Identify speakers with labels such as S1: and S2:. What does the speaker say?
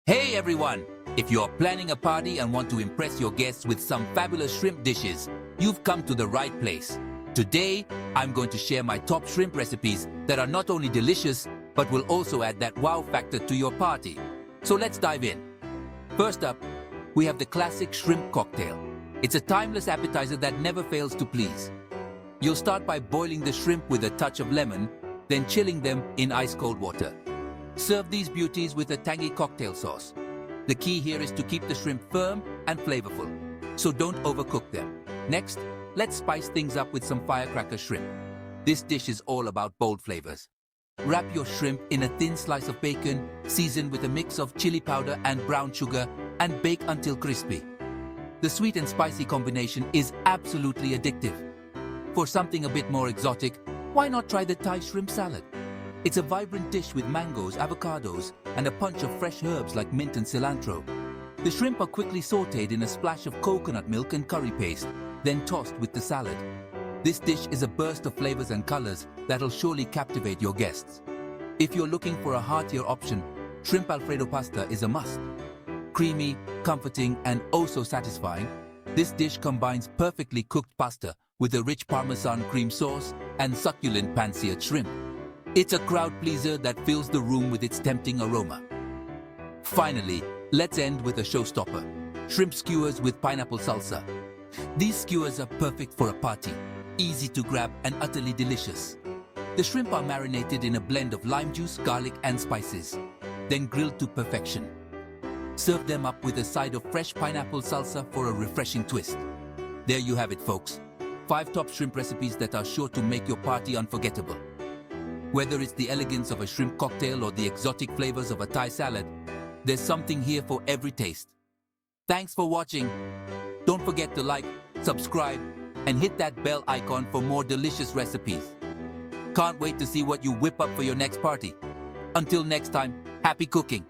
S1: Hey everyone! If you're planning a party and want to impress your guests with some fabulous shrimp dishes, you've come to the right place. Today, I'm going to share my top shrimp recipes that are not only delicious, but will also add that wow factor to your party. So let's dive in. First up, we have the classic shrimp cocktail. It's a timeless appetizer that never fails to please. You'll start by boiling the shrimp with a touch of lemon, then chilling them in ice-cold water. Serve these beauties with a tangy cocktail sauce. The key here is to keep the shrimp firm and flavorful, so don't overcook them. Next, let's spice things up with some firecracker shrimp. This dish is all about bold flavors. Wrap your shrimp in a thin slice of bacon, seasoned with a mix of chili powder and brown sugar, and bake until crispy. The sweet and spicy combination is absolutely addictive. For something a bit more exotic, why not try the Thai shrimp salad? It's a vibrant dish with mangoes, avocados, and a punch of fresh herbs like mint and cilantro. The shrimp are quickly sautéed in a splash of coconut milk and curry paste, then tossed with the salad. This dish is a burst of flavors and colors that'll surely captivate your guests. If you're looking for a heartier option, shrimp Alfredo pasta is a must. Creamy, comforting, and oh so satisfying, this dish combines perfectly cooked pasta with a rich Parmesan cream sauce and succulent pan-seared shrimp. It's a crowd pleaser that fills the room with its tempting aroma. Finally, let's end with a showstopper: shrimp skewers with pineapple salsa. These skewers are perfect for a party, easy to grab and utterly delicious. The shrimp are marinated in a blend of lime juice, garlic, and spices, then grilled to perfection. Serve them up with a side of fresh pineapple salsa for a refreshing twist. There you have it, folks. 5 top shrimp recipes that are sure to make your party unforgettable. Whether it's the elegance of a shrimp cocktail or the exotic flavors of a Thai salad, there's something here for every taste. Thanks for watching. Don't forget to like, subscribe, and hit that bell icon for more delicious recipes. Can't wait to see what you whip up for your next party. Until next time, happy cooking!